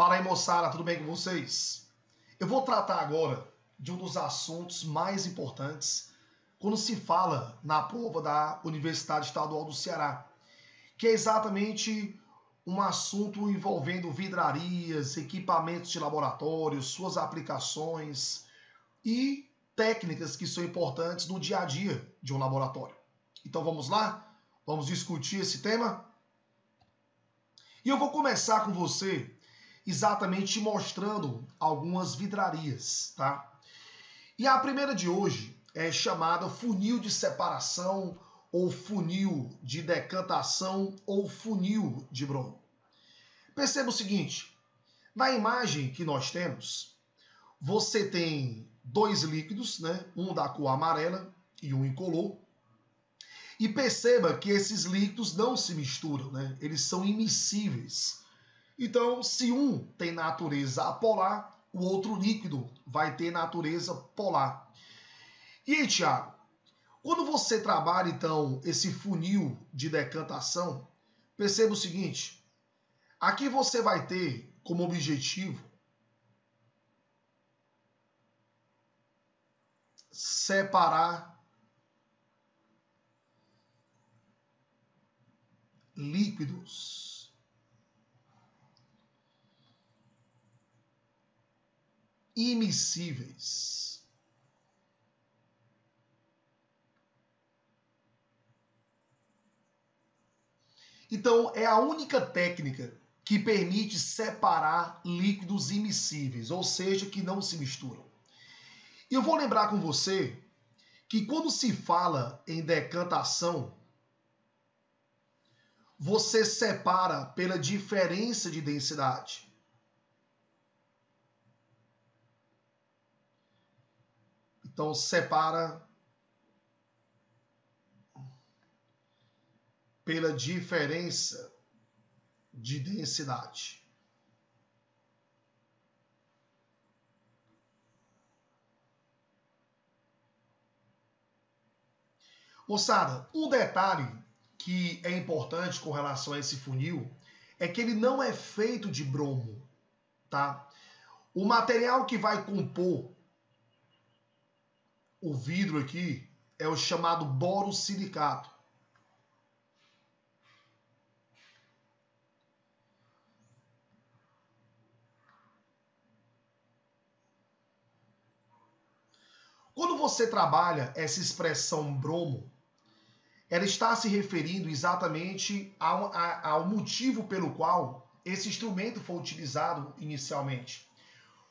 Fala aí, moçada, tudo bem com vocês? Eu vou tratar agora de um dos assuntos mais importantes quando se fala na prova da Universidade Estadual do Ceará, que é exatamente um assunto envolvendo vidrarias, equipamentos de laboratório, suas aplicações e técnicas que são importantes no dia a dia de um laboratório. Então vamos lá? Vamos discutir esse tema? E eu vou começar com você exatamente mostrando algumas vidrarias, tá? E a primeira de hoje é chamada funil de separação ou funil de decantação ou funil de bromo. Perceba o seguinte, na imagem que nós temos, você tem dois líquidos, né? Um da cor amarela e um incolor. E perceba que esses líquidos não se misturam, né? Eles são immiscíveis. Então, se um tem natureza apolar, o outro líquido vai ter natureza polar. E aí, Thiago, quando você trabalha, então, esse funil de decantação, perceba o seguinte, aqui você vai ter como objetivo separar líquidos immiscíveis. Então, é a única técnica que permite separar líquidos immiscíveis, ou seja, que não se misturam. E eu vou lembrar com você que quando se fala em decantação, você separa pela diferença de densidade. Então, separa pela diferença de densidade. Moçada, um detalhe que é importante com relação a esse funil é que ele não é feito de bromo, tá? O material que vai compor o vidro aqui é o chamado borosilicato. Quando você trabalha essa expressão bromo, ela está se referindo exatamente ao motivo pelo qual esse instrumento foi utilizado inicialmente.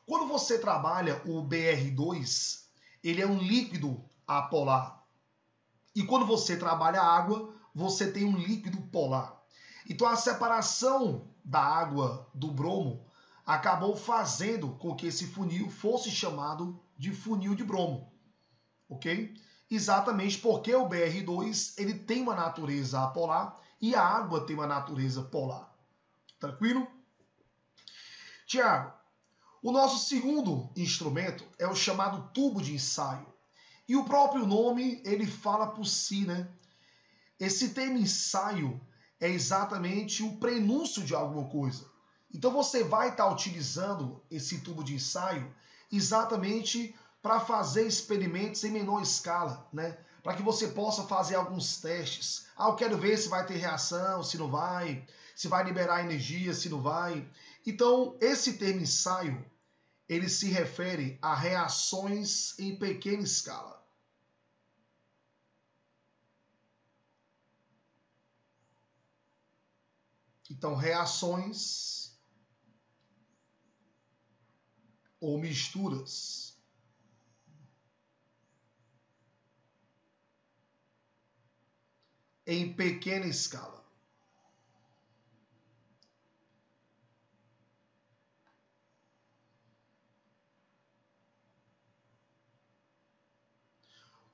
Quando você trabalha o BR2, ele é um líquido apolar. E quando você trabalha a água, você tem um líquido polar. Então a separação da água do bromo acabou fazendo com que esse funil fosse chamado de funil de bromo. Ok? Exatamente porque o BR2 ele tem uma natureza apolar e a água tem uma natureza polar. Tranquilo? Tiago, o nosso segundo instrumento é o chamado tubo de ensaio. E o próprio nome, ele fala por si, né? Esse termo ensaio é exatamente o prenúncio de alguma coisa. Então você vai estar utilizando esse tubo de ensaio exatamente para fazer experimentos em menor escala, né? Para que você possa fazer alguns testes. Eu quero ver se vai ter reação, se não vai, se vai liberar energia, se não vai. Então, esse termo ensaio, ele se refere a reações em pequena escala. Então, reações ou misturas em pequena escala.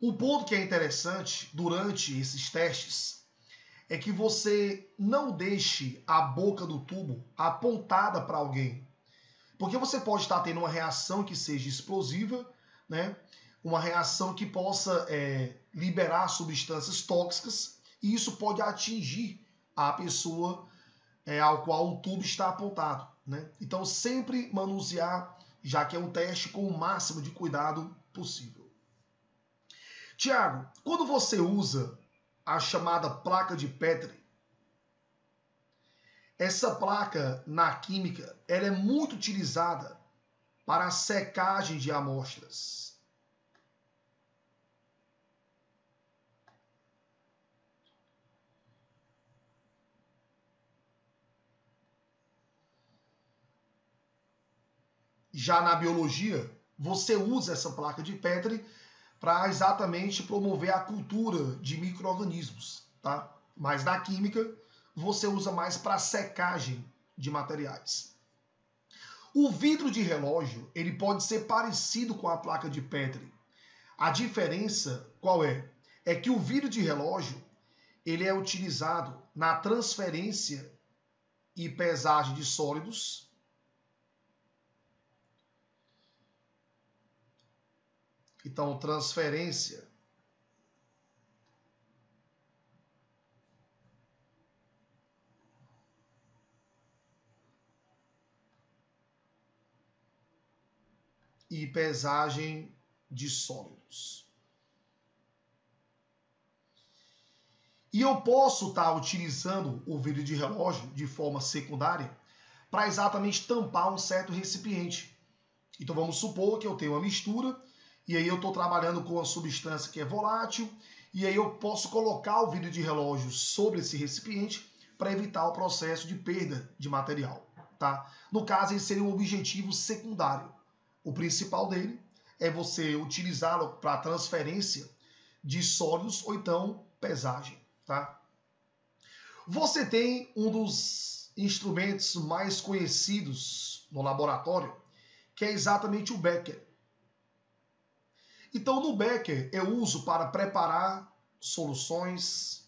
Um ponto que é interessante durante esses testes é que você não deixe a boca do tubo apontada para alguém. Porque você pode estar tendo uma reação que seja explosiva, né? Uma reação que possa liberar substâncias tóxicas, e isso pode atingir a pessoa ao qual o tubo está apontado, né? Então sempre manusear, já que é um teste, com o máximo de cuidado possível. Tiago, quando você usa a chamada placa de Petri, essa placa na química ela é muito utilizada para a secagem de amostras. Já na biologia, você usa essa placa de Petri para exatamente promover a cultura de micro-organismos, tá? Mas na química, você usa mais para secagem de materiais. O vidro de relógio, ele pode ser parecido com a placa de Petri. A diferença, qual é? É que o vidro de relógio, ele é utilizado na transferência e pesagem de sólidos, então transferência e pesagem de sólidos. E eu posso estar utilizando o vidro de relógio de forma secundária para exatamente tampar um certo recipiente. Então vamos supor que eu tenho uma mistura e aí eu estou trabalhando com uma substância que é volátil e aí eu posso colocar o vidro de relógio sobre esse recipiente para evitar o processo de perda de material, tá? No caso, esse seria um objetivo secundário. O principal dele é você utilizá-lo para transferência de sólidos ou então pesagem, tá? Você tem um dos instrumentos mais conhecidos no laboratório, que é exatamente o Becker. Então, no Becker, eu uso para preparar soluções.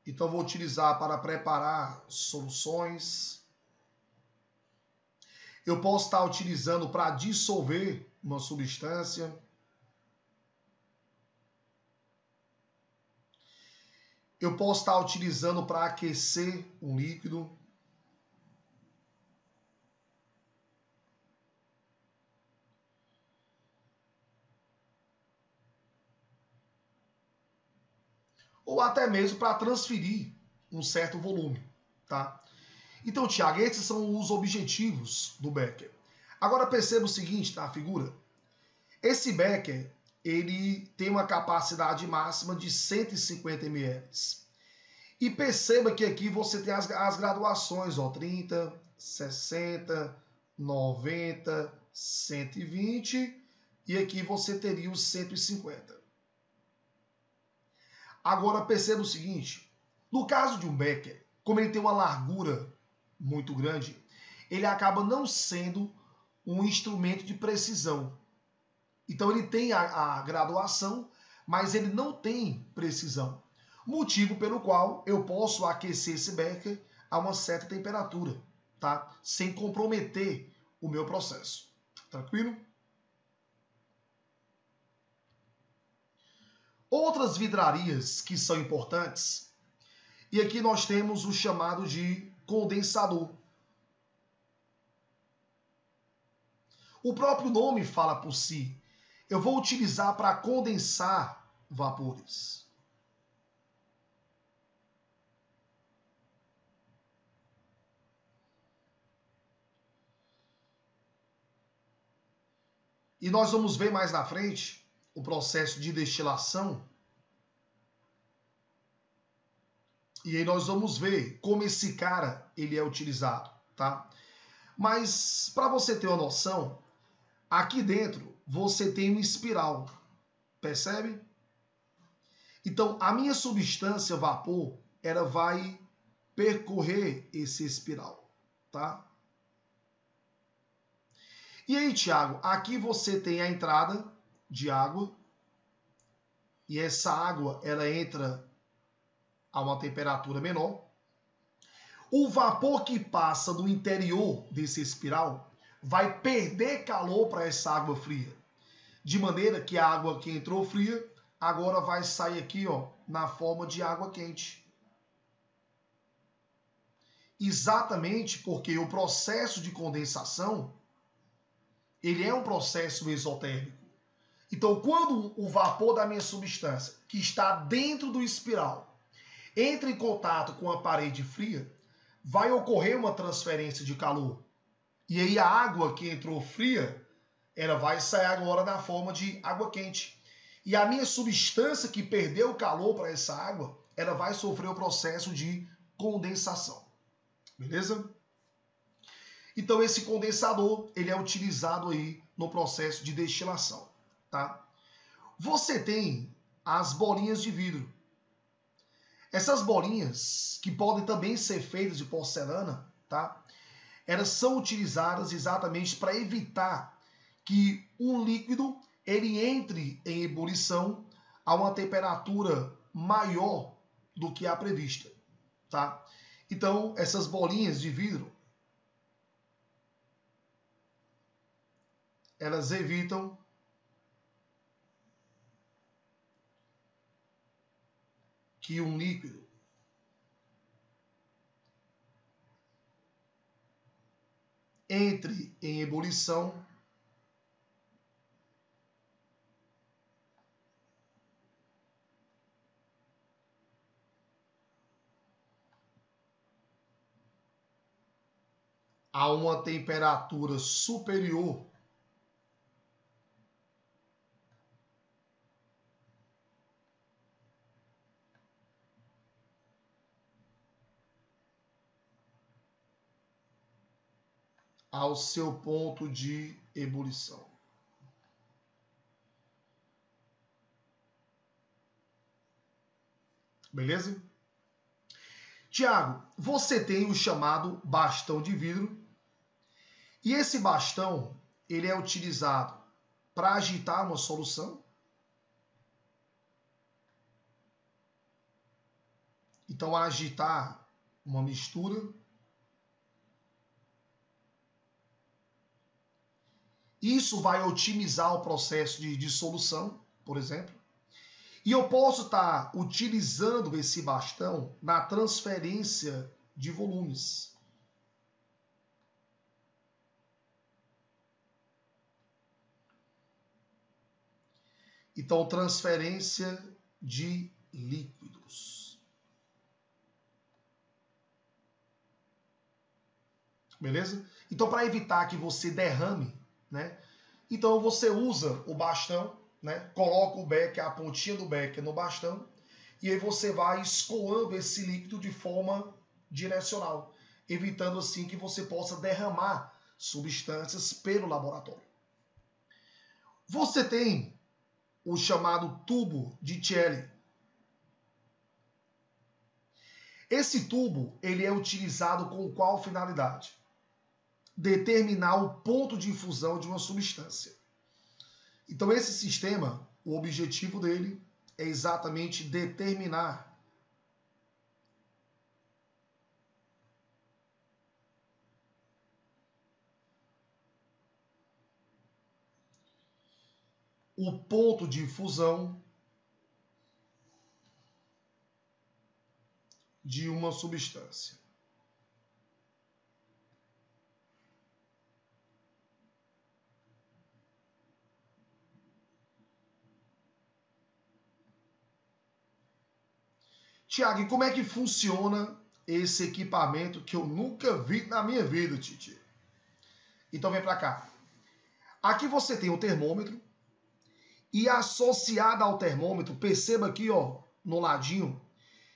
Então, vou utilizar para preparar soluções. Eu posso estar utilizando para dissolver uma substância. Eu posso estar utilizando para aquecer um líquido. Ou até mesmo para transferir um certo volume, tá? Então, Tiago, esses são os objetivos do Becker. Agora perceba o seguinte, tá, figura? Esse Becker, ele tem uma capacidade máxima de 150 ml. E perceba que aqui você tem as graduações, ó, 30, 60, 90, 120 e aqui você teria os 150. Agora perceba o seguinte, no caso de um Becker, como ele tem uma largura muito grande, ele acaba não sendo um instrumento de precisão. Então ele tem a graduação, mas ele não tem precisão. Motivo pelo qual eu posso aquecer esse Becker a uma certa temperatura, tá? Sem comprometer o meu processo. Tranquilo? Outras vidrarias que são importantes, e aqui nós temos o chamado de condensador. O próprio nome fala por si. Eu vou utilizar para condensar vapores. E nós vamos ver mais na frente o processo de destilação. E aí nós vamos ver como esse cara ele é utilizado, tá? Mas para você ter uma noção, aqui dentro você tem uma espiral, percebe? Então a minha substância vapor, ela vai percorrer esse espiral, tá? E aí, Tiago, aqui você tem a entrada de água e essa água ela entra a uma temperatura menor. O vapor que passa do interior desse espiral vai perder calor para essa água fria, de maneira que a água que entrou fria agora vai sair aqui, ó, na forma de água quente. Exatamente porque o processo de condensação, ele é um processo exotérmico. Então, quando o vapor da minha substância, que está dentro do espiral, entra em contato com a parede fria, vai ocorrer uma transferência de calor. E aí a água que entrou fria, ela vai sair agora na forma de água quente. E a minha substância que perdeu o calor para essa água, ela vai sofrer o processo de condensação. Beleza? Então esse condensador, ele é utilizado aí no processo de destilação, tá? Você tem as bolinhas de vidro. Essas bolinhas, que podem também ser feitas de porcelana, tá? Elas são utilizadas exatamente para evitar que um líquido ele entre em ebulição a uma temperatura maior do que a prevista, tá? Então, essas bolinhas de vidro, elas evitam que um líquido entre em ebulição a uma temperatura superior ao seu ponto de ebulição. Beleza? Tiago, você tem o chamado bastão de vidro. E esse bastão, ele é utilizado para agitar uma solução. Então, agitar uma mistura. Isso vai otimizar o processo de dissolução, por exemplo. E eu posso estar utilizando esse bastão na transferência de volumes. Então, transferência de líquidos. Beleza? Então, para evitar que você derrame, né? Então, você usa o bastão, né? Coloca o becker, a pontinha do becker no bastão, e aí você vai escoando esse líquido de forma direcional, evitando assim que você possa derramar substâncias pelo laboratório. Você tem o chamado tubo de Celli. Esse tubo, ele é utilizado com qual finalidade? Determinar o ponto de infusão de uma substância. Então esse sistema, o objetivo dele é exatamente determinar o ponto de infusão de uma substância. Tiago, e como é que funciona esse equipamento que eu nunca vi na minha vida, Titi? Então vem para cá. Aqui você tem o termômetro e associado ao termômetro, perceba aqui, ó, no ladinho,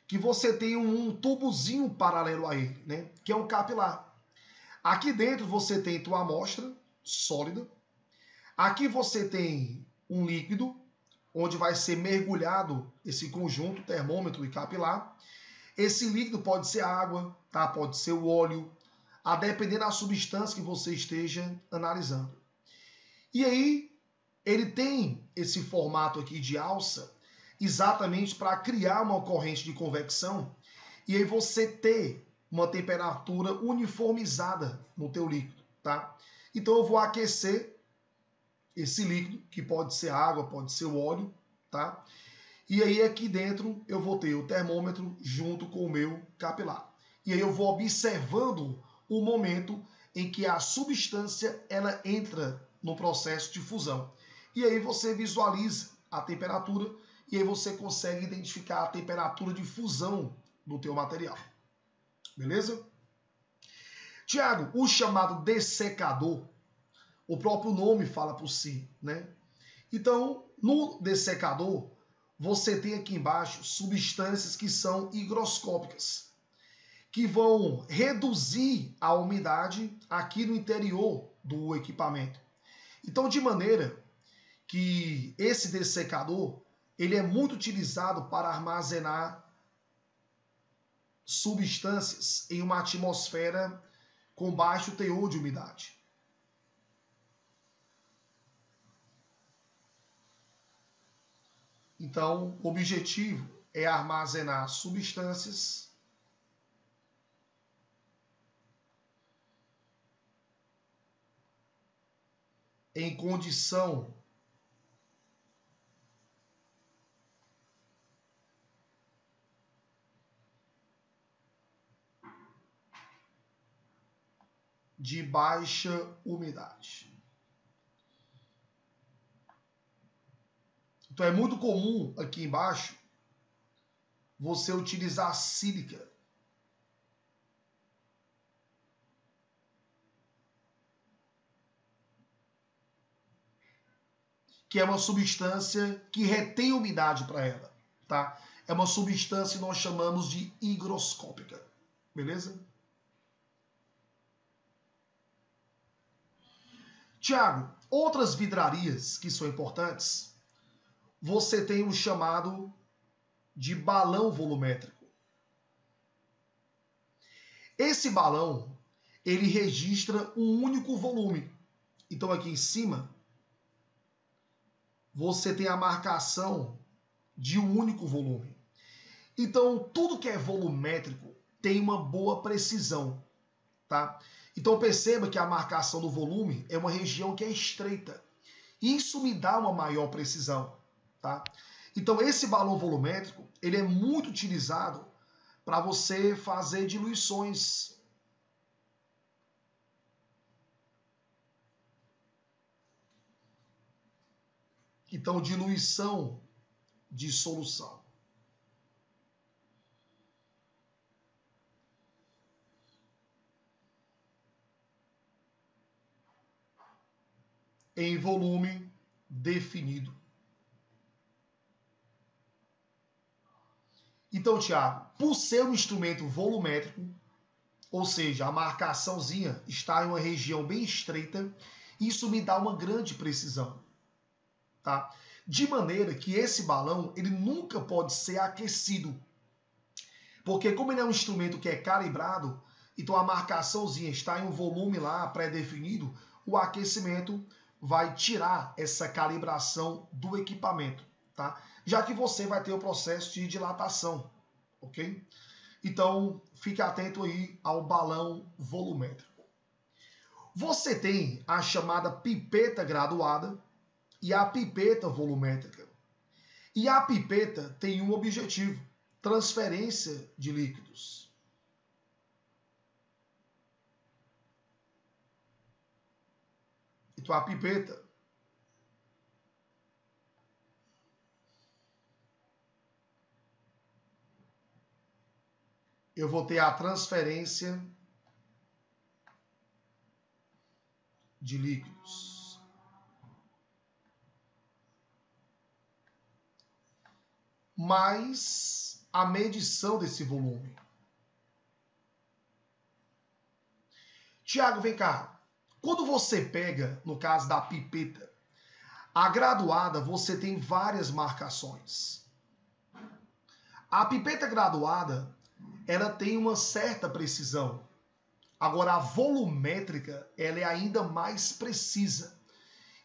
que você tem um tubozinho paralelo a ele, né? Que é um capilar. Aqui dentro você tem tua amostra sólida. Aqui você tem um líquido, onde vai ser mergulhado esse conjunto, termômetro e capilar. Esse líquido pode ser água, tá? Pode ser o óleo, a depender da substância que você esteja analisando. E aí, ele tem esse formato aqui de alça, exatamente para criar uma corrente de convecção e aí você ter uma temperatura uniformizada no teu líquido, tá? Então eu vou aquecer esse líquido, que pode ser água, pode ser o óleo, tá? E aí aqui dentro eu vou ter o termômetro junto com o meu capilar. E aí eu vou observando o momento em que a substância ela entra no processo de fusão. E aí você visualiza a temperatura e aí você consegue identificar a temperatura de fusão do teu material. Beleza? Tiago, o chamado dessecador, o próprio nome fala por si, né? Então, no dessecador, você tem aqui embaixo substâncias que são higroscópicas, que vão reduzir a umidade aqui no interior do equipamento. Então, de maneira que esse dessecador, ele é muito utilizado para armazenar substâncias em uma atmosfera com baixo teor de umidade. Então, o objetivo é armazenar substâncias em condição de baixa umidade. Então é muito comum aqui embaixo você utilizar sílica. Que é uma substância que retém umidade para ela, tá? É uma substância que nós chamamos de higroscópica, beleza? Tiago, outras vidrarias que são importantes, você tem o chamado de balão volumétrico. Esse balão, ele registra um único volume. Então aqui em cima, você tem a marcação de um único volume. Então, tudo que é volumétrico tem uma boa precisão, tá? Então perceba que a marcação do volume é uma região que é estreita. Isso me dá uma maior precisão, tá? Então esse balão volumétrico, ele é muito utilizado para você fazer diluições. Então, diluição de solução. Em volume definido. Então, Tiago, por ser um instrumento volumétrico, ou seja, a marcaçãozinha está em uma região bem estreita, isso me dá uma grande precisão, tá? De maneira que esse balão, ele nunca pode ser aquecido. Porque como ele é um instrumento que é calibrado, então a marcaçãozinha está em um volume lá pré-definido, o aquecimento vai tirar essa calibração do equipamento, tá? Já que você vai ter o processo de dilatação, ok? Então, fique atento aí ao balão volumétrico. Você tem a chamada pipeta graduada e a pipeta volumétrica. E a pipeta tem um objetivo: transferência de líquidos. Então, a pipeta eu vou ter a transferência de líquidos. Mais a medição desse volume. Tiago, vem cá. Quando você pega, no caso da pipeta, a graduada, você tem várias marcações. A pipeta graduada, ela tem uma certa precisão. Agora, a volumétrica, ela é ainda mais precisa.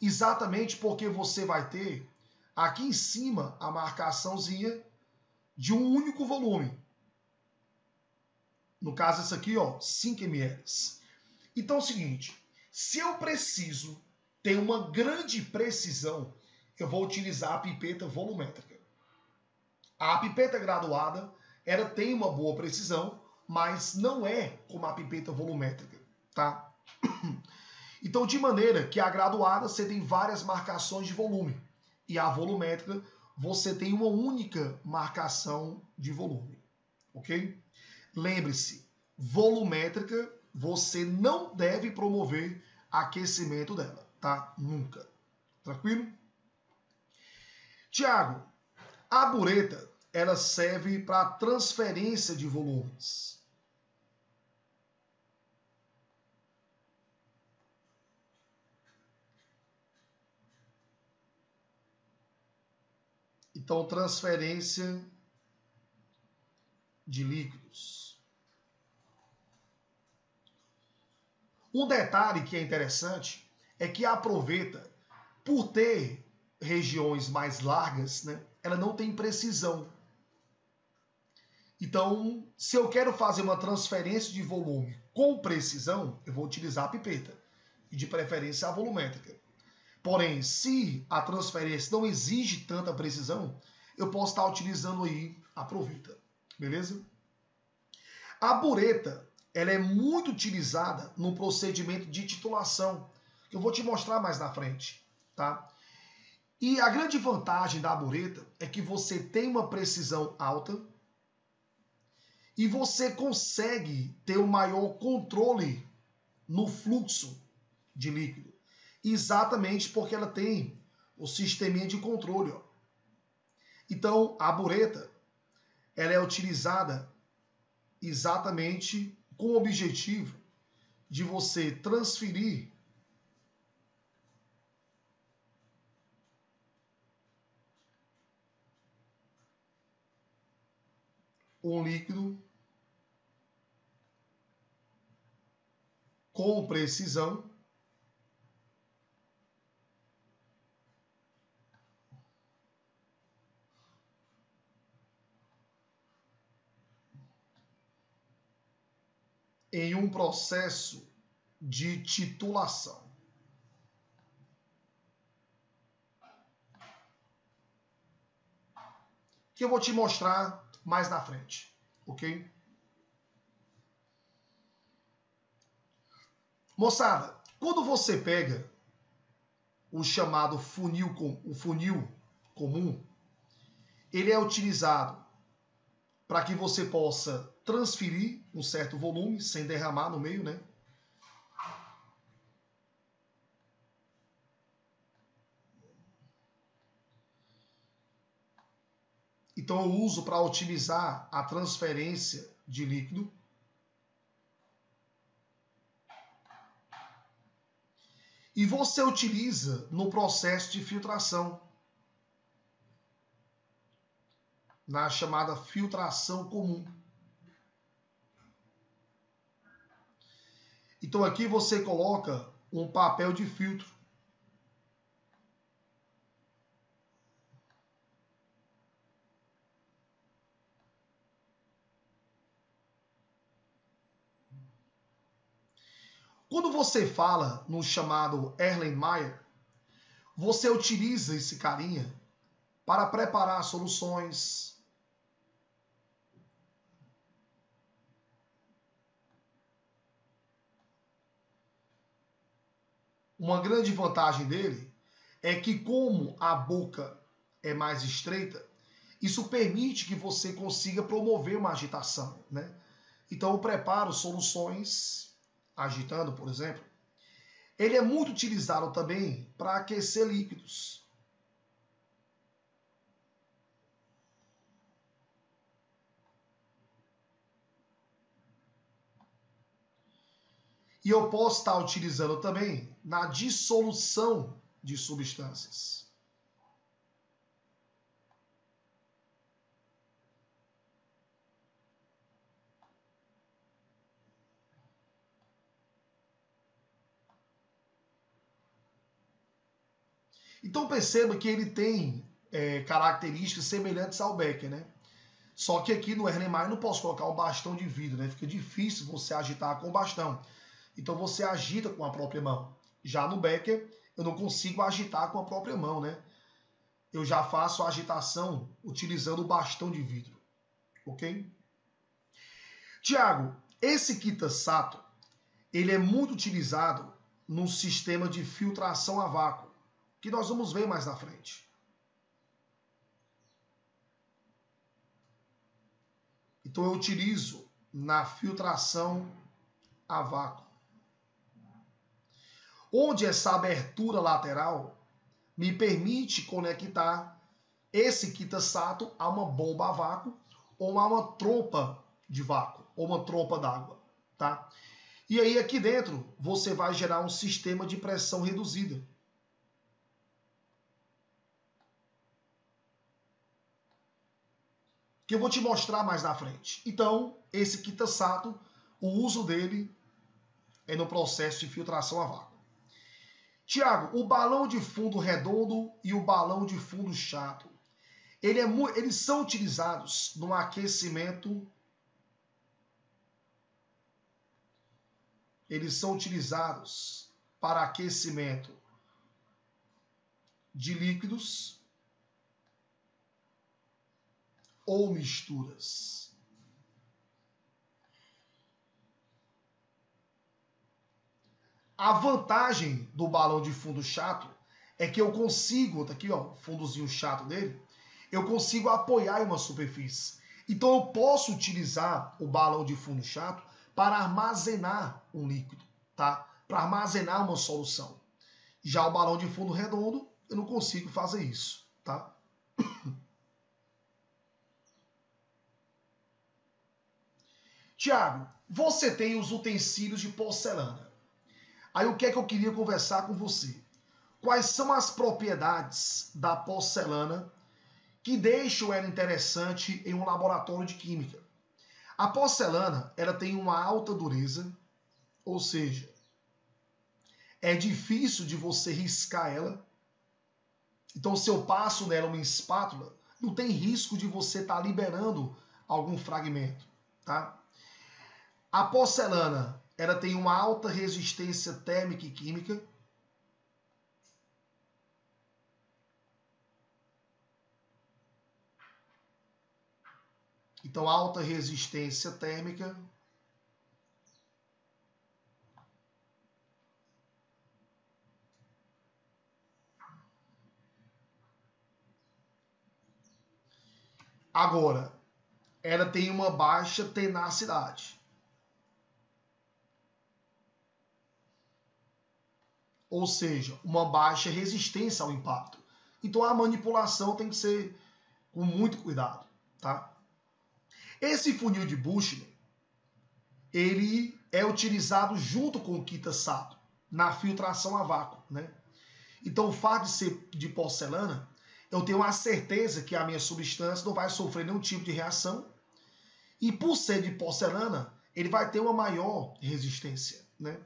Exatamente porque você vai ter aqui em cima a marcaçãozinha de um único volume. No caso, essa aqui, ó, 5 ml. Então é o seguinte, se eu preciso ter uma grande precisão, eu vou utilizar a pipeta volumétrica. A pipeta graduada, ela tem uma boa precisão, mas não é como a pipeta volumétrica, tá? Então, de maneira que a graduada você tem várias marcações de volume e a volumétrica você tem uma única marcação de volume, ok? Lembre-se, volumétrica você não deve promover aquecimento dela, tá? Nunca. Tranquilo? Tiago, a bureta ela serve para transferência de volumes. Então, transferência de líquidos. Um detalhe que é interessante é que a proveta, por ter regiões mais largas, né, ela não tem precisão. Então, se eu quero fazer uma transferência de volume com precisão, eu vou utilizar a pipeta, e de preferência a volumétrica. Porém, se a transferência não exige tanta precisão, eu posso estar utilizando aí a proveta, beleza? A bureta, ela é muito utilizada no procedimento de titulação, que eu vou te mostrar mais na frente, tá? E a grande vantagem da bureta é que você tem uma precisão alta e você consegue ter um maior controle no fluxo de líquido. Exatamente porque ela tem o sisteminha de controle. Ó. Então, a bureta ela é utilizada exatamente com o objetivo de você transferir um líquido com precisão em um processo de titulação. Que eu vou te mostrar mais na frente, ok? Moçada, quando você pega o chamado funil comum, ele é utilizado para que você possa transferir um certo volume sem derramar no meio, né? Então eu uso para otimizar a transferência de líquido. E você utiliza no processo de filtração, na chamada filtração comum. Então aqui você coloca um papel de filtro. Quando você fala no chamado Erlenmeyer, você utiliza esse carinha para preparar soluções. Uma grande vantagem dele é que, como a boca é mais estreita, isso permite que você consiga promover uma agitação, né? Então eu preparo soluções agitando, por exemplo. Ele é muito utilizado também para aquecer líquidos. E eu posso estar utilizando também na dissolução de substâncias. Então perceba que ele tem características semelhantes ao Becker, né? Só que aqui no Erlenmeyer eu não posso colocar um bastão de vidro, né? Fica difícil você agitar com o bastão. Então você agita com a própria mão. Já no Becker eu não consigo agitar com a própria mão, né? eu já faço a agitação utilizando o bastão de vidro, ok? Tiago, esse Kitasato, ele é muito utilizado no sistema de filtração a vácuo, que nós vamos ver mais na frente. Então eu utilizo na filtração a vácuo, onde essa abertura lateral me permite conectar esse Kitasato a uma bomba a vácuo ou a uma trompa de vácuo, ou uma trompa d'água, tá? E aí aqui dentro você vai gerar um sistema de pressão reduzida. Que eu vou te mostrar mais na frente. Então, esse Kitasato, o uso dele é no processo de filtração a vácuo. Tiago, o balão de fundo redondo e o balão de fundo chato, eles são utilizados no aquecimento. Eles são utilizados para aquecimento de líquidos ou misturas. A vantagem do balão de fundo chato é que eu consigo, tá aqui ó, o fundozinho chato dele, eu consigo apoiar em uma superfície. Então eu posso utilizar o balão de fundo chato para armazenar um líquido, tá? Para armazenar uma solução. Já o balão de fundo redondo, eu não consigo fazer isso, tá? Tiago, você tem os utensílios de porcelana. Aí o que é que eu queria conversar com você? Quais são as propriedades da porcelana que deixam ela interessante em um laboratório de química? A porcelana, ela tem uma alta dureza, ou seja, é difícil de você riscar ela. Então, se eu passo nela uma espátula, não tem risco de você estar liberando algum fragmento, tá? A porcelana, ela tem uma alta resistência térmica e química. Então, alta resistência térmica. Agora, ela tem uma baixa tenacidade. Ou seja, uma baixa resistência ao impacto. Então, a manipulação tem que ser com muito cuidado, tá? Esse funil de Bushnell, ele é utilizado junto com o Kitasato na filtração a vácuo, né? Então, o fato de ser de porcelana, eu tenho a certeza que a minha substância não vai sofrer nenhum tipo de reação. E por ser de porcelana, ele vai ter uma maior resistência, né?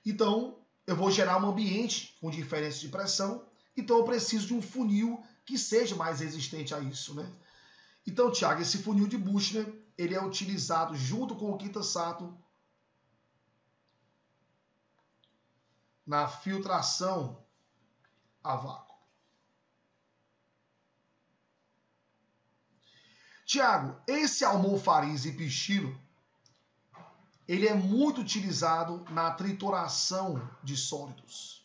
Então, eu vou gerar um ambiente com diferença de pressão. Então, eu preciso de um funil que seja mais resistente a isso, né? Então, Tiago, esse funil de Bushnell, ele é utilizado junto com o Kitasato na filtração a vácuo. Tiago, esse almofariz e pichilo, ele é muito utilizado na trituração de sólidos.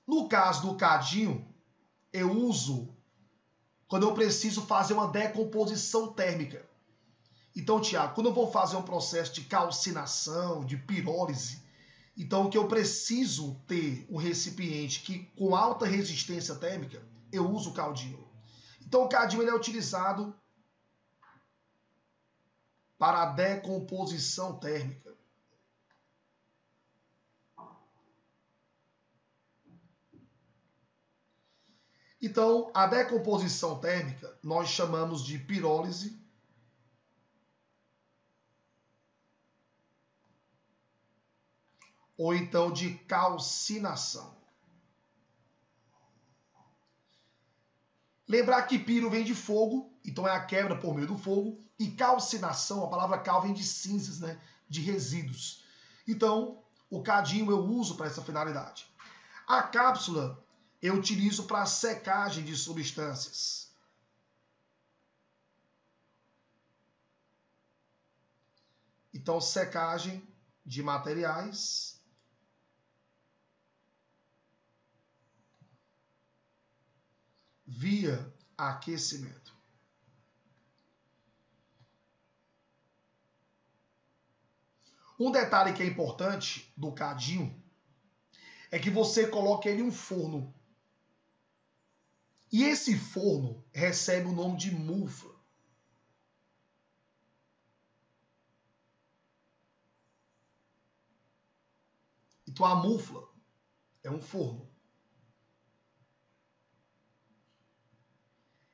No caso do cadinho, eu uso quando eu preciso fazer uma decomposição térmica. Então, Tiago, quando eu vou fazer um processo de calcinação, de pirólise, então o que eu preciso ter um recipiente que com alta resistência térmica, eu uso o caldinho. Então o caldinho ele é utilizado para a decomposição térmica. Então, a decomposição térmica nós chamamos de pirólise ou então de calcinação. Lembrar que piro vem de fogo Então é a quebra por meio do fogo. E calcinação, a palavra cal vem de cinzas, né? De resíduos. Então, o cadinho eu uso para essa finalidade. A cápsula eu utilizo para secagem de substâncias. Então, secagem de materiais. Via aquecimento. Um detalhe que é importante do cadinho é que você coloca ele em um forno. E esse forno recebe o nome de mufla. Então a mufla é um forno.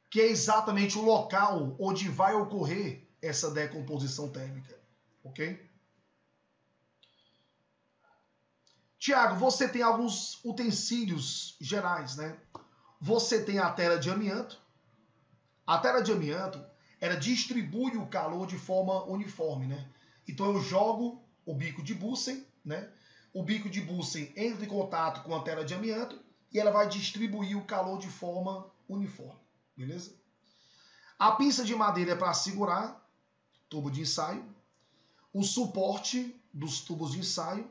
Que é exatamente o local onde vai ocorrer essa decomposição térmica. Ok? Tiago, você tem alguns utensílios gerais, né? Você tem a tela de amianto. A tela de amianto, ela distribui o calor de forma uniforme, né? Então eu jogo o bico de Bunsen, né? O bico de Bunsen entra em contato com a tela de amianto e ela vai distribuir o calor de forma uniforme, beleza? A pinça de madeira é para segurar tubo de ensaio. O suporte dos tubos de ensaio,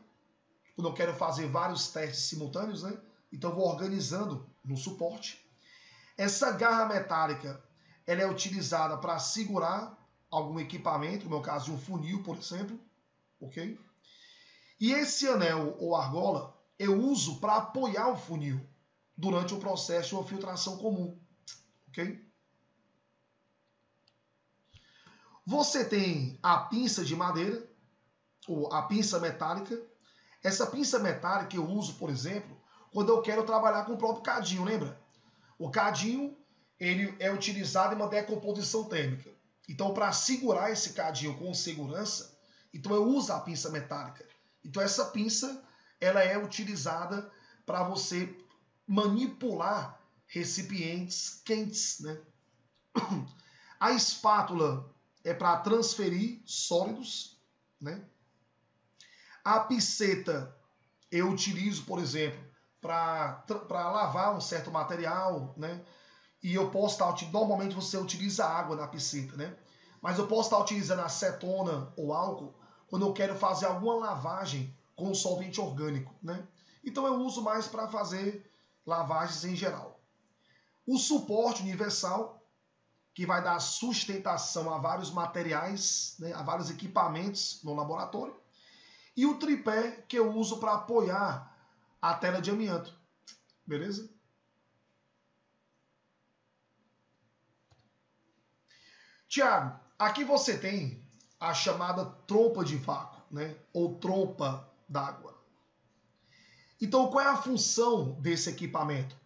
quando eu quero fazer vários testes simultâneos, né? Então eu vou organizando no suporte. Essa garra metálica, ela é utilizada para segurar algum equipamento, no meu caso de um funil, por exemplo, ok? E esse anel ou argola eu uso para apoiar o funil durante o processo de uma filtração comum, ok? Você tem a pinça de madeira, ou a pinça metálica. Essa pinça metálica eu uso, por exemplo, quando eu quero trabalhar com o próprio cadinho, lembra? O cadinho, ele é utilizado em uma decomposição térmica. Então, para segurar esse cadinho com segurança, então eu uso a pinça metálica. Então, essa pinça, ela é utilizada para você manipular recipientes quentes, né? A espátula é para transferir sólidos, né? A pinceta eu utilizo, por exemplo, para lavar um certo material, né? E eu posso estar utilizando, normalmente você utiliza água na pinceta, né? Mas eu posso estar utilizando acetona ou álcool quando eu quero fazer alguma lavagem com solvente orgânico, né? Então eu uso mais para fazer lavagens em geral. O suporte universal, que vai dar sustentação a vários materiais, né? A vários equipamentos no laboratório. E o tripé que eu uso para apoiar a tela de amianto. Beleza? Tiago, aqui você tem a chamada trompa de vácuo, né? Ou trompa d'água. Então, qual é a função desse equipamento?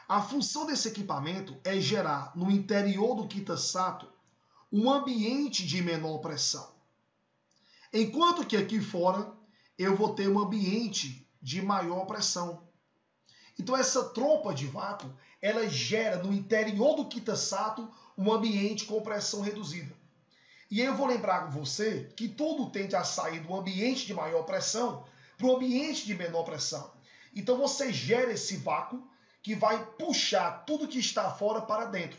A função desse equipamento é gerar no interior do Kitasato um ambiente de menor pressão. Enquanto que aqui fora eu vou ter um ambiente de maior pressão. Então essa trompa de vácuo, ela gera no interior do Kitasato um ambiente com pressão reduzida. E aí eu vou lembrar com você que tudo tende a sair do ambiente de maior pressão para o ambiente de menor pressão. Então você gera esse vácuo que vai puxar tudo que está fora para dentro.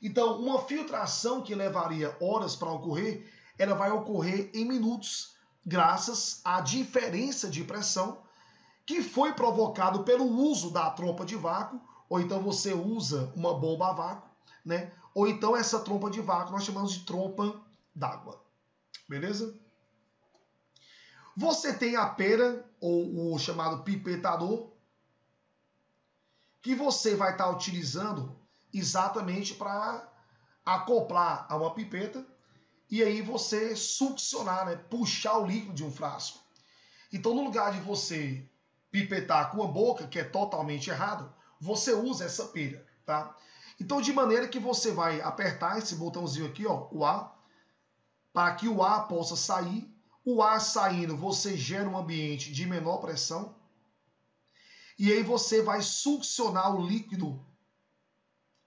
Então uma filtração que levaria horas para ocorrer, ela vai ocorrer em minutos, graças à diferença de pressão que foi provocado pelo uso da trompa de vácuo, ou então você usa uma bomba a vácuo, né? Ou então essa trompa de vácuo nós chamamos de trompa d'água. Beleza? Você tem a pera, ou o chamado pipetador, que você vai estar utilizando exatamente para acoplar a uma pipeta e aí você succionar, né? Puxar o líquido de um frasco. Então, no lugar de você pipetar com a boca, que é totalmente errado, você usa essa pera, tá? Então, de maneira que você vai apertar esse botãozinho aqui, ó, o A, para que o ar possa sair. O ar saindo, você gera um ambiente de menor pressão. E aí você vai succionar o líquido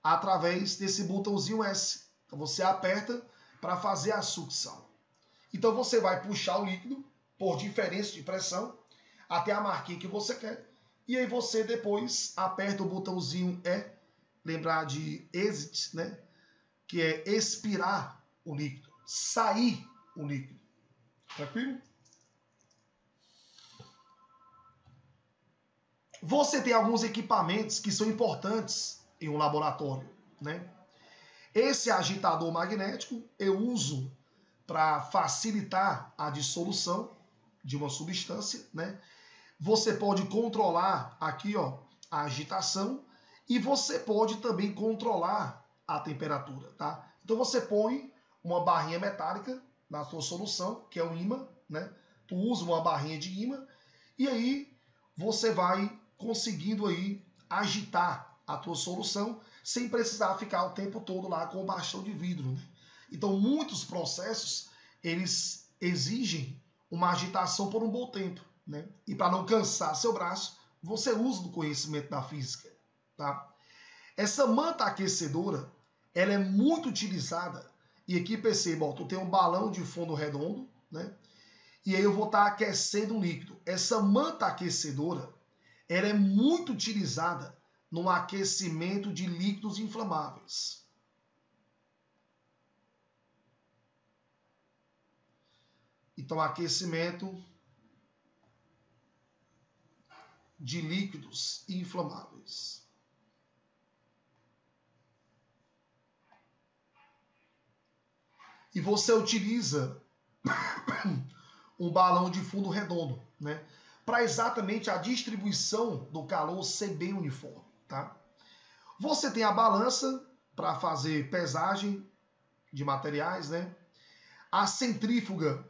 através desse botãozinho S. Então você aperta para fazer a sucção. Então você vai puxar o líquido por diferença de pressão até a marquinha que você quer. E aí você depois aperta o botãozinho lembrar de exit, né? Que é expirar o líquido, sair o líquido. Tranquilo? Você tem alguns equipamentos que são importantes em um laboratório, né? Esse agitador magnético eu uso para facilitar a dissolução de uma substância, né? Você pode controlar aqui, ó, a agitação e você pode também controlar a temperatura, tá? Então você põe uma barrinha metálica na sua solução, que é o ímã, né? Tu usa uma barrinha de ímã e aí você vai conseguindo aí agitar a tua solução sem precisar ficar o tempo todo lá com o bastão de vidro, né? Então muitos processos eles exigem uma agitação por um bom tempo, né? E para não cansar seu braço, você usa do conhecimento da física, tá? Essa manta aquecedora, ela é muito utilizada e aqui perceba, ó, tu tem um balão de fundo redondo, né? E aí eu vou estar aquecendo um líquido. Essa manta aquecedora, ela é muito utilizada no aquecimento de líquidos inflamáveis. Então, aquecimento de líquidos inflamáveis. E você utiliza um balão de fundo redondo, né? Para exatamente a distribuição do calor ser bem uniforme, tá? Você tem a balança para fazer pesagem de materiais, né? A centrífuga,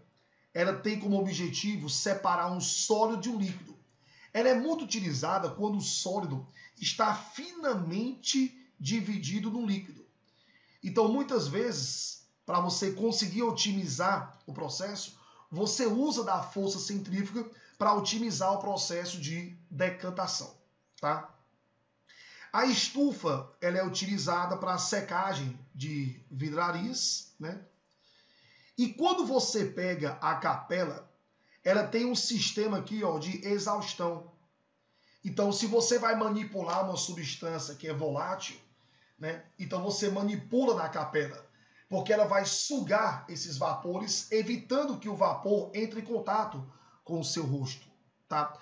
ela tem como objetivo separar um sólido de um líquido. Ela é muito utilizada quando o sólido está finamente dividido no líquido. Então, muitas vezes, para você conseguir otimizar o processo, você usa da força centrífuga para otimizar o processo de decantação, tá? A estufa, ela é utilizada para secagem de vidrarias, né? E quando você pega a capela, ela tem um sistema aqui, ó, de exaustão. Então, se você vai manipular uma substância que é volátil, né? Então você manipula na capela, porque ela vai sugar esses vapores, evitando que o vapor entre em contato com o seu rosto, tá?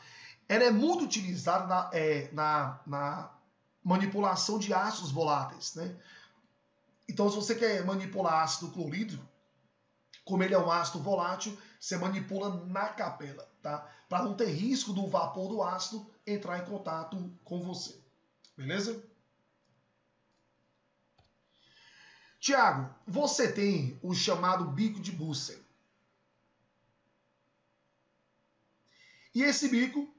Ela é muito utilizada na manipulação de ácidos voláteis, né? Então, se você quer manipular ácido clorídrico, como ele é um ácido volátil, você manipula na capela, tá? Para não ter risco do vapor do ácido entrar em contato com você, beleza? Tiago, você tem o chamado bico de Bunsen. E esse bico,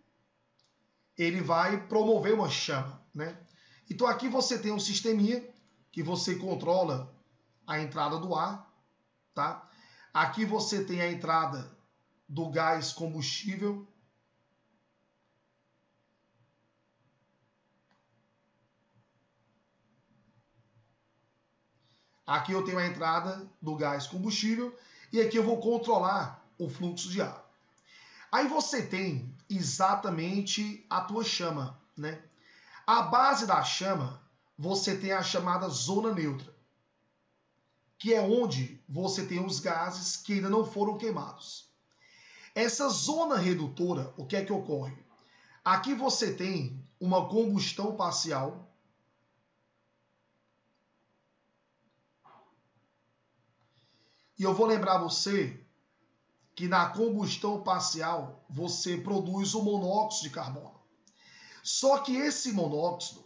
ele vai promover uma chama, né? Então aqui você tem um sisteminha que você controla a entrada do ar, tá? Aqui você tem a entrada do gás combustível. Aqui eu tenho a entrada do gás combustível e aqui eu vou controlar o fluxo de ar. Aí você tem exatamente a tua chama, né? A base da chama, você tem a chamada zona neutra, que é onde você tem os gases que ainda não foram queimados. Essa zona redutora, o que é que ocorre? Aqui você tem uma combustão parcial. E eu vou lembrar você que na combustão parcial você produz o monóxido de carbono. Só que esse monóxido,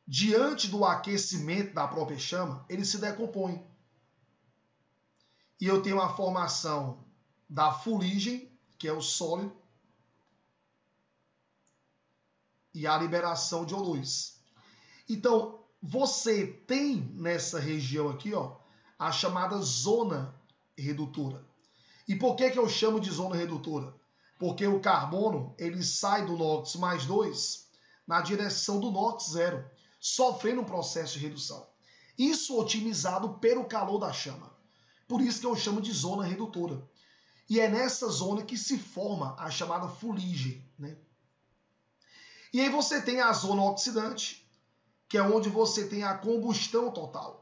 diante do aquecimento da própria chama, ele se decompõe. E eu tenho a formação da fuligem, que é o sólido, e a liberação de O2. Então, você tem nessa região aqui, ó, a chamada zona redutora. E por que eu chamo de zona redutora? Porque o carbono, ele sai do NOx mais 2 na direção do norte zero, sofrendo um processo de redução. Isso otimizado pelo calor da chama. Por isso que eu chamo de zona redutora. E é nessa zona que se forma a chamada fuligem, né? E aí você tem a zona oxidante, que é onde você tem a combustão total.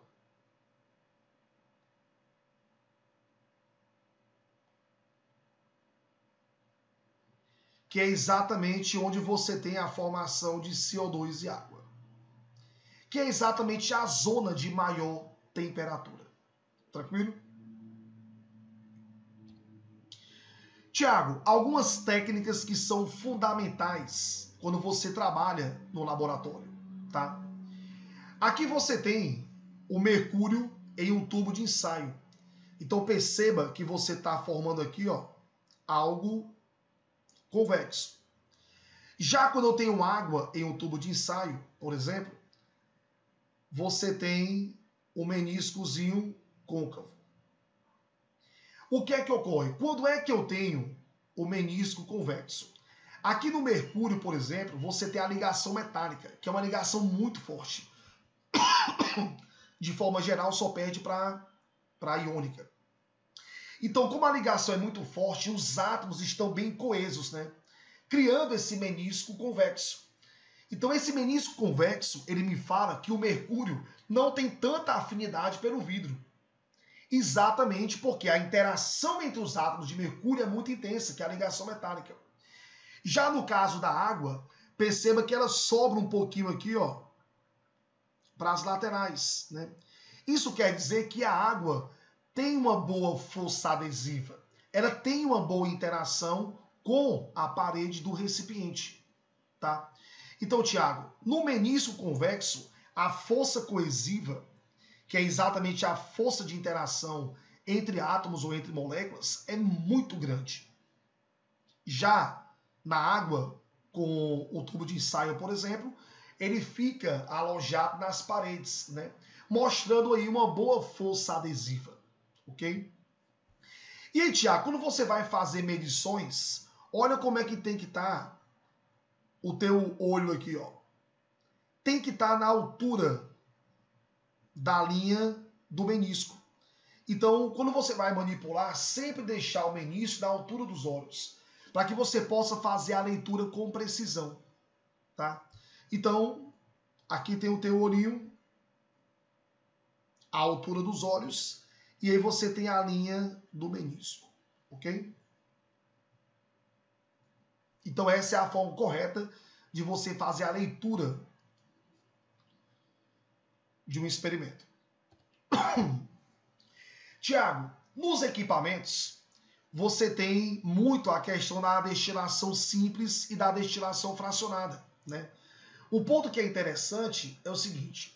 Que é exatamente onde você tem a formação de CO2 e água. Que é exatamente a zona de maior temperatura. Tranquilo? Tiago, algumas técnicas que são fundamentais quando você trabalha no laboratório, tá? Aqui você tem o mercúrio em um tubo de ensaio. Então perceba que você está formando aqui, ó, algo convexo. Já quando eu tenho água em um tubo de ensaio, por exemplo, você tem o meniscozinho côncavo. O que é que ocorre? Quando é que eu tenho o menisco convexo? Aqui no mercúrio, por exemplo, você tem a ligação metálica, que é uma ligação muito forte. De forma geral, só perde para a iônica. Então, como a ligação é muito forte, os átomos estão bem coesos, né? Criando esse menisco convexo. Então, esse menisco convexo, ele me fala que o mercúrio não tem tanta afinidade pelo vidro. Exatamente porque a interação entre os átomos de mercúrio é muito intensa, que é a ligação metálica. Já no caso da água, perceba que ela sobra um pouquinho aqui, ó, para as laterais, né? Isso quer dizer que a água tem uma boa força adesiva. Ela tem uma boa interação com a parede do recipiente, tá? Então, Tiago, no menisco convexo, a força coesiva, que é exatamente a força de interação entre átomos ou entre moléculas, é muito grande. Já na água, com o tubo de ensaio, por exemplo, ele fica alojado nas paredes, né? Mostrando aí uma boa força adesiva, ok? E aí, Tiago, quando você vai fazer medições, olha como é que tem que estar o teu olho aqui, ó. Tem que estar na altura da linha do menisco. Então, quando você vai manipular, sempre deixar o menisco na altura dos olhos, para que você possa fazer a leitura com precisão, tá? Então, aqui tem o teu olhinho, a altura dos olhos, e aí você tem a linha do menisco, ok? Então, essa é a forma correta de você fazer a leitura de um experimento. Tiago, nos equipamentos, você tem muito a questão da destilação simples e da destilação fracionada, né? O ponto que é interessante é o seguinte: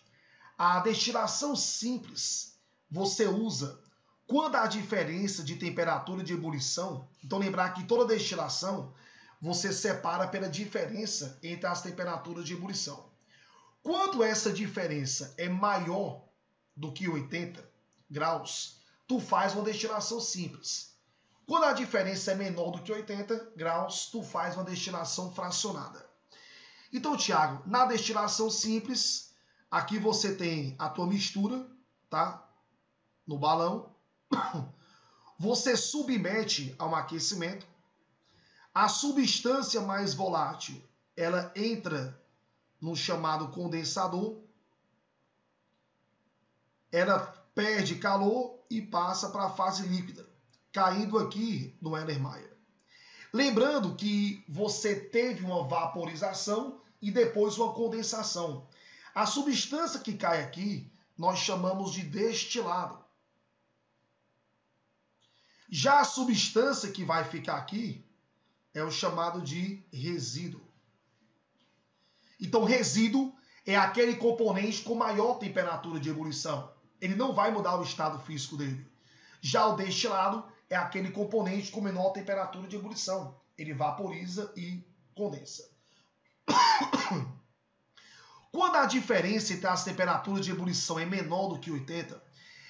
a destilação simples você usa quando há diferença de temperatura de ebulição. Então, lembrar que toda destilação você separa pela diferença entre as temperaturas de ebulição. Quando essa diferença é maior do que 80 graus, tu faz uma destilação simples. Quando a diferença é menor do que 80 graus, tu faz uma destilação fracionada. Então, Tiago, na destilação simples, aqui você tem a tua mistura, tá? No balão. Você submete a um aquecimento. A substância mais volátil, ela entra no chamado condensador. Ela perde calor e passa para a fase líquida, caindo aqui no Erlenmeyer. Lembrando que você teve uma vaporização e depois uma condensação. A substância que cai aqui, nós chamamos de destilado. Já a substância que vai ficar aqui é o chamado de resíduo. Então, resíduo é aquele componente com maior temperatura de ebulição. Ele não vai mudar o estado físico dele. Já o destilado é aquele componente com menor temperatura de ebulição. Ele vaporiza e condensa. Quando a diferença entre as temperaturas de ebulição é menor do que 80,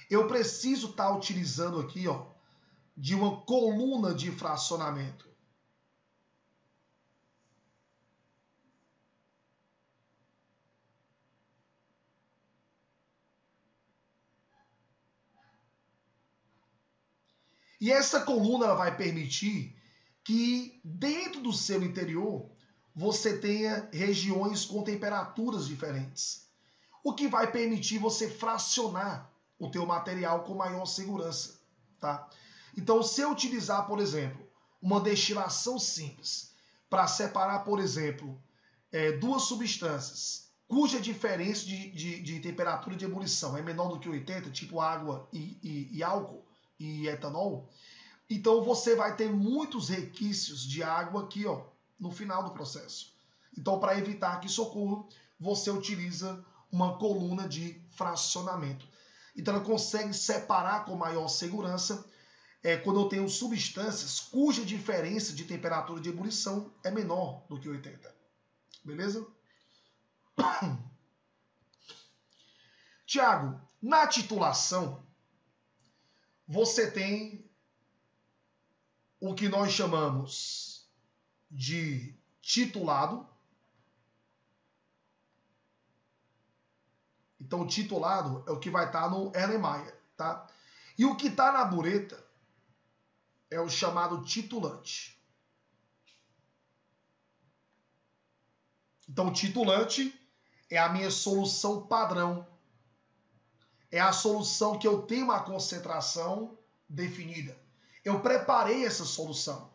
eu preciso estar utilizando aqui, ó, de uma coluna de fracionamento. E essa coluna ela vai permitir que dentro do seu interior você tenha regiões com temperaturas diferentes, o que vai permitir você fracionar o teu material com maior segurança, tá? Então, se eu utilizar, por exemplo, uma destilação simples para separar, por exemplo, duas substâncias cuja diferença de temperatura de ebulição é menor do que 80, tipo água e álcool e etanol, então você vai ter muitos requisitos de água aqui, ó, no final do processo. Então, para evitar que isso ocorra, você utiliza uma coluna de fracionamento. Então, ela consegue separar com maior segurança quando eu tenho substâncias cuja diferença de temperatura de ebulição é menor do que 80. Beleza? Tiago, na titulação, você tem o que nós chamamos de titulado. Então, o titulado é o que vai estar no Erlenmeyer, tá? E o que está na bureta é o chamado titulante. Então, o titulante é a minha solução padrão. É a solução que eu tenho uma concentração definida. Eu preparei essa solução.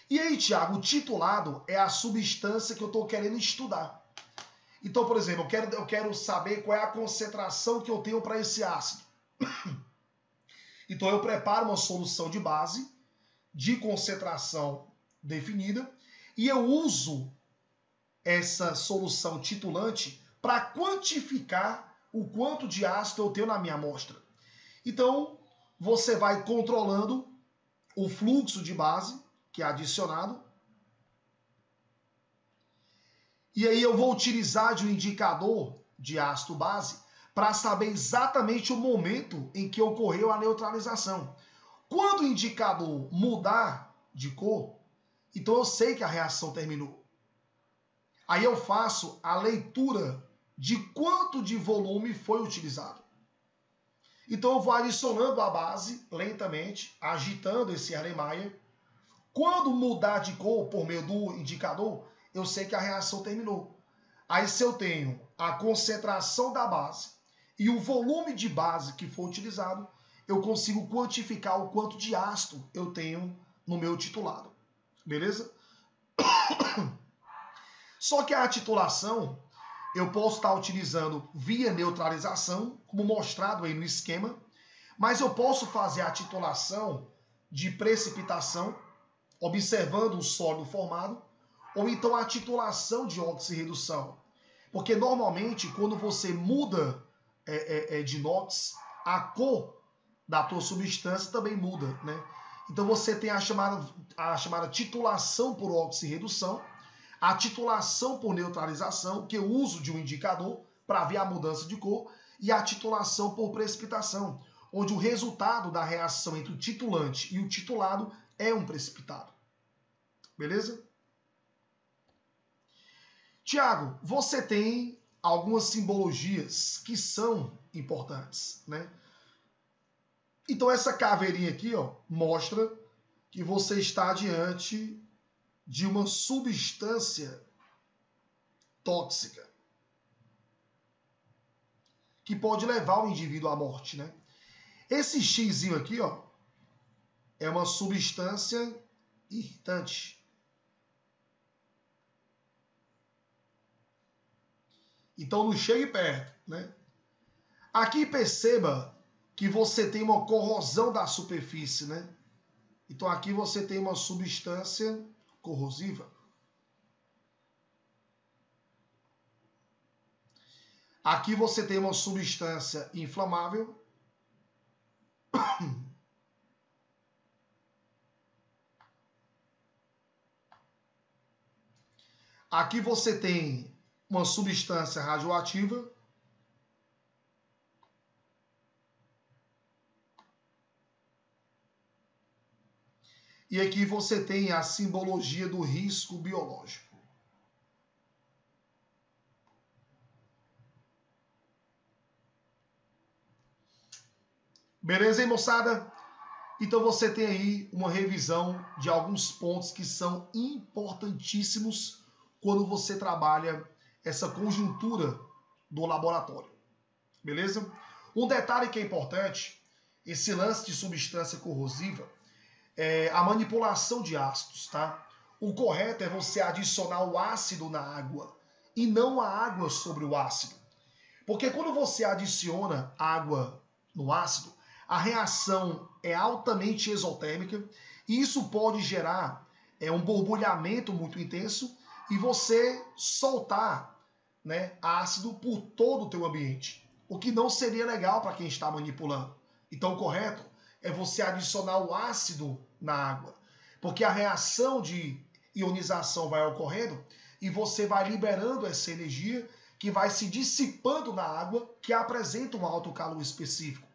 E aí, Tiago, o titulado é a substância que eu estou querendo estudar. Então, por exemplo, eu quero saber qual é a concentração que eu tenho para esse ácido. Então, eu preparo uma solução de base, de concentração definida, e eu uso essa solução titulante para quantificar o quanto de ácido eu tenho na minha amostra. Então, você vai controlando o fluxo de base, que é adicionado, e aí eu vou utilizar de um indicador de ácido base para saber exatamente o momento em que ocorreu a neutralização. Quando o indicador mudar de cor, então eu sei que a reação terminou. Aí eu faço a leitura de quanto de volume foi utilizado. Então eu vou adicionando a base lentamente, agitando esse Erlenmeyer. Quando mudar de cor por meio do indicador, eu sei que a reação terminou. Aí se eu tenho a concentração da base e o volume de base que foi utilizado, eu consigo quantificar o quanto de ácido eu tenho no meu titulado. Beleza? Só que a titulação eu posso estar utilizando via neutralização, como mostrado aí no esquema, mas eu posso fazer a titulação de precipitação, observando o sólido formado, ou então a titulação de oxirredução. Porque normalmente, quando você muda de inox, a cor da tua substância também muda, né? Então você tem a chamada titulação por oxirredução, a titulação por neutralização, que eu uso de um indicador para ver a mudança de cor, e a titulação por precipitação, onde o resultado da reação entre o titulante e o titulado é um precipitado. Beleza? Tiago, você tem algumas simbologias que são importantes, né? Então essa caveirinha aqui, ó, mostra que você está diante de uma substância tóxica que pode levar o indivíduo à morte, né? Esse xizinho aqui, ó, é uma substância irritante. Então não chegue perto, né? Aqui perceba que você tem uma corrosão da superfície, né? Então aqui você tem uma substância corrosiva. Aqui você tem uma substância inflamável. Aqui você tem uma substância radioativa. E aqui você tem a simbologia do risco biológico. Beleza, hein, moçada? Então você tem aí uma revisão de alguns pontos que são importantíssimos quando você trabalha essa conjuntura do laboratório. Beleza? Um detalhe que é importante, esse lance de substância corrosiva, é a manipulação de ácidos, tá? O correto é você adicionar o ácido na água e não a água sobre o ácido. Porque quando você adiciona água no ácido, a reação é altamente exotérmica e isso pode gerar um borbulhamento muito intenso e você soltar, né, ácido por todo o teu ambiente, o que não seria legal para quem está manipulando. Então o correto é você adicionar o ácido na água, porque a reação de ionização vai ocorrendo e você vai liberando essa energia que vai se dissipando na água, que apresenta um alto calor específico.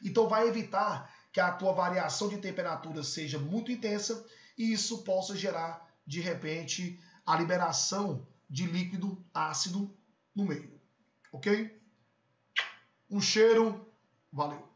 Então vai evitar que a tua variação de temperatura seja muito intensa e isso possa gerar, de repente, a liberação de líquido ácido no meio. Ok? Um cheiro, valeu!